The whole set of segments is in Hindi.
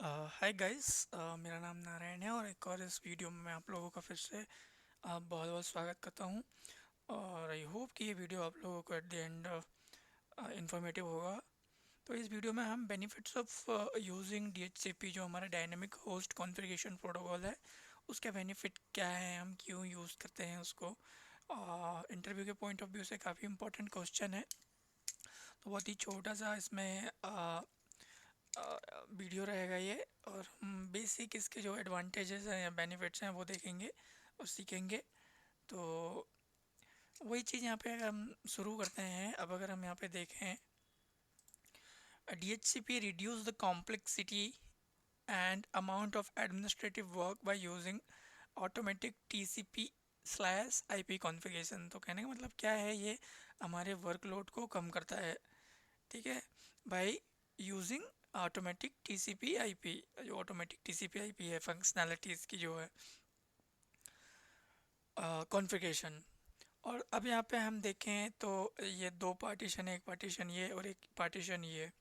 हाय गाइस, मेरा नाम नारायण है और एक और इस वीडियो में मैं आप लोगों का फिर से बहुत बहुत स्वागत करता हूं। और आई होप कि ये वीडियो आप लोगों को एट द एंड इंफॉर्मेटिव होगा। तो इस वीडियो में हम बेनिफिट्स ऑफ यूजिंग DHCP, जो हमारा डायनेमिक होस्ट कॉन्फ़िगरेशन प्रोटोकॉल है, उसके बेनिफिट क्या है, हम क्यों यूज़ करते हैं उसको। इंटरव्यू के पॉइंट ऑफ व्यू से काफ़ी इंपॉर्टेंट क्वेश्चन है। तो बहुत ही छोटा सा इसमें वीडियो रहेगा ये, और हम बेसिक इसके जो एडवांटेजेस हैं या बेनिफिट्स हैं वो देखेंगे और सीखेंगे। तो वही चीज़ यहाँ पे अगर हम शुरू करते हैं, अब अगर हम यहाँ पे देखें, DHCP reduce the complexity and amount of administrative work by using automatic TCP slash IP configuration. तो कहने का मतलब क्या है, ये हमारे वर्कलोड को कम करता है, ठीक है, by using automatic TCP IP। जो ऑटोमेटिक TCP IP है, फंक्शनैलिटीज़ की जो है कॉन्फ़िगरेशन। और अब यहाँ पे हम देखें तो ये दो पार्टीशन है, एक पार्टीशन ये और एक पार्टीशन ये,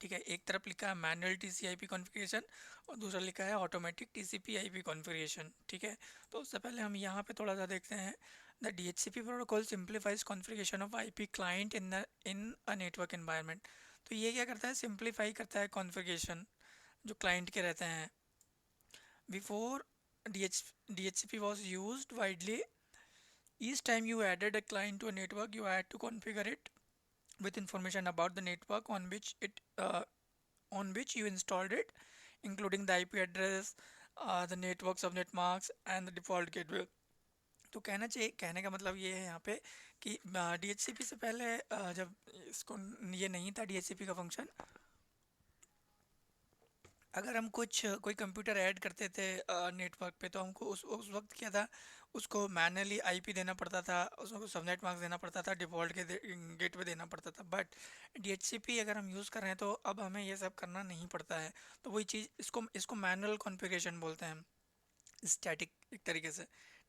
ठीक है। एक तरफ लिखा है मैनुअल TCP कॉन्फ़िगरेशन और दूसरा लिखा है ऑटोमेटिक TCP IP कॉन्फ़िगरेशन, ठीक है। तो उससे पहले हम यहाँ पे थोड़ा सा देखते हैं। The DHCP protocol simplifies configuration of IP client in a network environment. तो ये क्या करता है, सिंप्लीफाई करता है कॉन्फ़िगरेशन जो क्लाइंट के रहते हैं। Before DHCP was used widely, each time you added a client to a network you had to configure it with information about the network on which you installed it, including the IP address, the network subnet marks and the default gateway। तो कहने का मतलब ये है यहाँ पे कि DHCP से पहले जब इसको ये नहीं था DHCP का फंक्शन, अगर हम कोई कंप्यूटर ऐड करते थे नेटवर्क पे, तो हमको उस वक्त क्या था, उसको मैनुअली IP देना पड़ता था, उसको सबनेट मार्क्स देना पड़ता था, डिफ़ॉल्ट के गेटवे देना पड़ता था। बट DHCP अगर हम यूज़ कर रहे हैं तो अब हमें ये सब करना नहीं पड़ता है। तो वही चीज़, इसको इसको मैनुअल कॉन्फ़िगरेशन बोलते हैं, स्टैटिक एक तरीके से,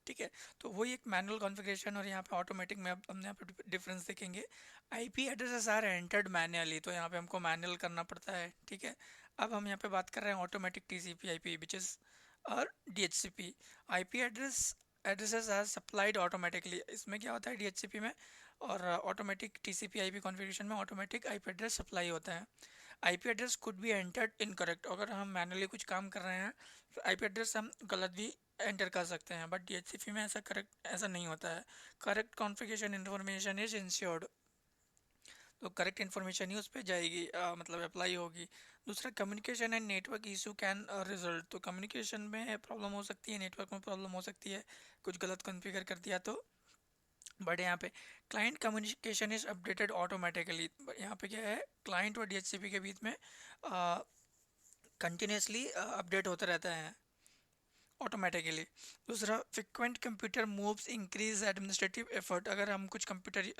ठीक है। तो वही एक मैनुअल कॉन्फ़िगरेशन और यहाँ पे ऑटोमेटिक में अब हम यहाँ पे डिफरेंस देखेंगे। IP addresses are entered manually, तो यहाँ पे हमको मैनुअल करना पड़ता है, ठीक है। अब हम यहाँ पे बात कर रहे हैं automatic TCP IP which is और DHCP। IP addresses are supplied automatically. इसमें क्या होता है DHCP में, और ऑटोमेटिक TCP IP कॉन्फ़िगरेशन में ऑटोमेटिक IP एड्रेस सप्लाई होता है। IP address could be entered incorrect, अगर हम मैनुअली कुछ काम कर रहे हैं तो IP एड्रेस हम गलत भी एंटर कर सकते हैं, बट DHCP में ऐसा नहीं होता है। Correct configuration information is insured, तो करेक्ट इन्फॉर्मेशन ही उस पर जाएगी, मतलब अप्लाई होगी। दूसरा, communication and network issue can result. तो कम्युनिकेशन में प्रॉब्लम हो सकती है, नेटवर्क में प्रॉब्लम हो सकती है, कुछ गलत कॉन्फ़िगर कर दिया तो। बट यहाँ पे client communication is updated automatically. यहाँ पे क्या है, क्लाइंट और DHCP के बीच में कंटिन्यूसली अपडेट होता रहता है ऑटोमेटिकली। दूसरा, frequent computer moves increase administrative effort. अगर हम कुछ कंप्यूटर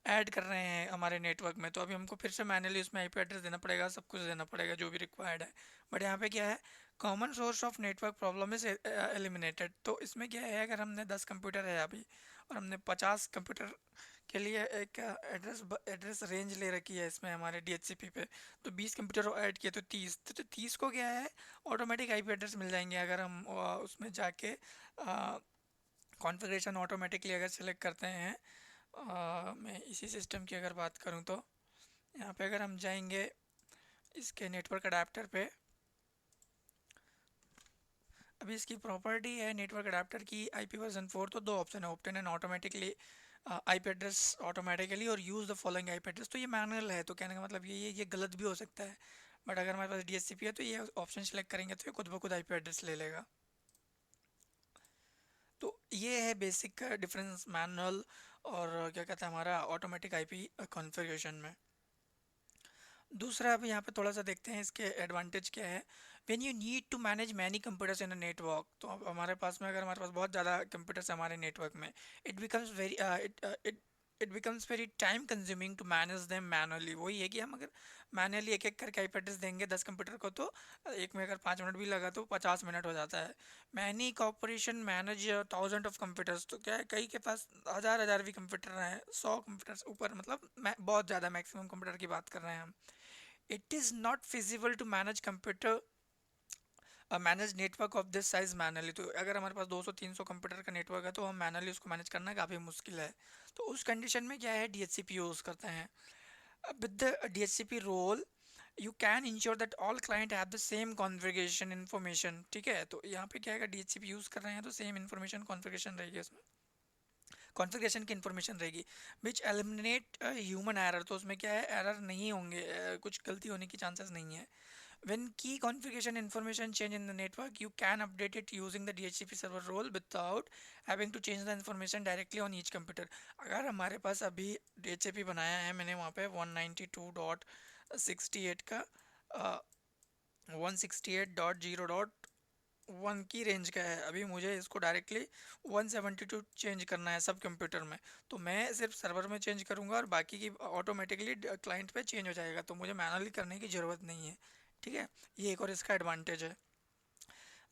ऐड कर रहे हैं हमारे नेटवर्क में, तो अभी हमको फिर से मैनुअली उसमें IP एड्रेस देना पड़ेगा, सब कुछ देना पड़ेगा जो भी रिक्वायर्ड है। बट यहाँ पे क्या है, common source of network problem is eliminated. तो इसमें क्या है, अगर हमने 10 कंप्यूटर है अभी और हमने 50 कंप्यूटर के लिए एक एड्रेस रेंज ले रखी है इसमें हमारे DHCP पे, तो 20 कंप्यूटर ऐड किए तो 30, तो 30 को क्या है, ऑटोमेटिक IP एड्रेस मिल जाएंगे। अगर हम उसमें जाके कॉन्फ़िगरेशन ऑटोमेटिकली अगर सेलेक्ट करते हैं, मैं इसी सिस्टम की अगर बात करूं तो यहाँ पे अगर हम जाएंगे इसके नेटवर्क अडेप्टर पे, अभी इसकी प्रॉपर्टी है नेटवर्क अडेप्टर की IP वर्जन 4, तो दो ऑप्शन है, obtain and automatically IP address automatically और use the following IP address. तो ये मैनुअल है, तो कहने का मतलब ये गलत भी हो सकता है। बट अगर हमारे पास DHCP है तो ये ऑप्शन सेलेक्ट करेंगे तो ये खुद ब खुद IP एड्रेस ले लेगा। तो ये है बेसिक डिफरेंस मैनुअल और क्या कहते हैं हमारा ऑटोमेटिक IP कॉन्फ़िगरेशन में। दूसरा, अब यहाँ पे थोड़ा सा देखते हैं इसके एडवांटेज क्या है। When you need to manage many computers in a network, तो अब हमारे पास में अगर हमारे पास बहुत ज़्यादा कंप्यूटर्स हमारे नेटवर्क में, it becomes very it becomes very time consuming to manage them manually. वही है कि हम अगर मैनुअली एक एक करके IP एड्रेस देंगे 10 कंप्यूटर को, तो एक में अगर 5 मिनट भी लगा तो 50 मिनट हो जाता है। Many corporation manage thousand of computers, तो क्या है, कई के पास हज़ार हज़ार भी कंप्यूटर हैं, 100 कंप्यूटर्स ऊपर, मतलब बहुत ज़्यादा मैक्सिमम कंप्यूटर की बात कर रहे हैं हम। It is not feasible to manage computer manage network of this size manually. तो अगर हमारे पास 200-300 कंप्यूटर का नेटवर्क है तो हम मैनुअली उसको मैनेज करना काफ़ी मुश्किल है। तो उस कंडीशन में क्या है, DHCP यूज़ करते हैं। With the DHCP role you can ensure that all client have the same configuration information. ठीक है, तो यहाँ पे क्या है, DHCP यूज़ कर रहे हैं तो सेम इन्फॉर्मेशन कॉन्फ़िगरेशन रहेगी उसमें, कॉन्फ़िगरेशन की इन्फॉर्मेशन रहेगी, विच एलिमिनेट ह्यूमन एरर। तो उसमें क्या है, एरर नहीं होंगे, कुछ गलती होने की चांसेस नहीं है। When key configuration information change in the network, you can update it using the DHCP server role without having to change the information directly on each computer। अगर हमारे पास अभी DHCP बनाया है मैंने वहाँ पे 192.68 का 168.0.1 की रेंज का है, अभी मुझे इसको डायरेक्टली 172 चेंज करना है सब कंप्यूटर में। तो मैं सिर्फ सर्वर में चेंज करूँगा और बाकी की ऑटोमेटिकली क्लाइंट पे चेंज हो जाएगा, तो मुझे मैनुअली करने की ज़रूरत नहीं है। ठीक है, ये एक और इसका एडवांटेज है।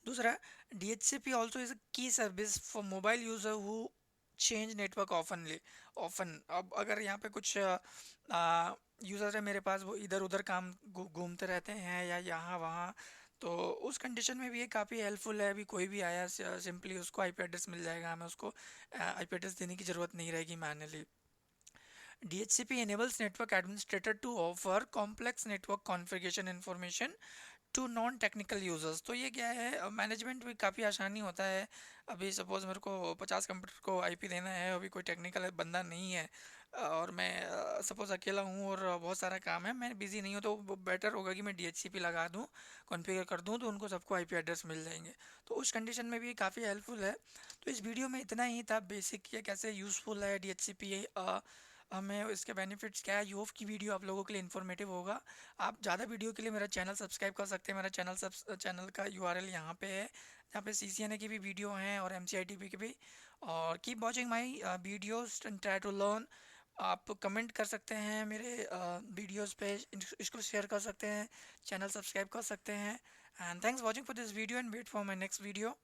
दूसरा, DHCP ऑल्सो इज अ की service for mobile user who change network ऑफनली often. अब अगर यहाँ पे कुछ यूज़र है मेरे पास, वो इधर उधर काम घूमते रहते हैं या यहाँ वहाँ, तो उस कंडीशन में भी ये काफ़ी हेल्पफुल है। अभी कोई भी आया सिंपली उसको आईपी एड्रेस मिल जाएगा, हमें उसको आईपी एड्रेस देने की ज़रूरत नहीं रहेगी manually. DHCP enables network administrator to offer complex network configuration information to non technical users. तो ये क्या है, मैनेजमेंट भी काफ़ी आसानी होता है। अभी सपोज़ मेरे को 50 कंप्यूटर को आईपी देना है, अभी कोई टेक्निकल बंदा नहीं है और मैं सपोज़ अकेला हूँ और बहुत सारा काम है, मैं बिज़ी नहीं हूँ, तो बेटर होगा कि मैं DHCP लगा दूँ, कॉन्फ़िगर कर दूँ, तो उनको सबको आईपी एड्रेस मिल जाएंगे। तो उस कंडीशन में भी काफ़ी हेल्पफुल है। तो इस वीडियो में इतना ही था, बेसिक ये कैसे यूज़फुल है DHCP, हमें इसके बेनिफिट्स क्या है। आई होप की वीडियो आप लोगों के लिए इन्फॉर्मेटिव होगा। आप ज़्यादा वीडियो के लिए मेरा चैनल सब्सक्राइब कर सकते हैं। मेरा चैनल का URL यहाँ पे है, यहाँ पे CCNA की भी वीडियो हैं और MCITP की भी। और keep watching my videos and try to learn. आप कमेंट कर सकते हैं मेरे वीडियोज़ पे, इसको शेयर कर सकते हैं, चैनल सब्सक्राइब कर सकते हैं। And thanks watching for this video and wait for my next video.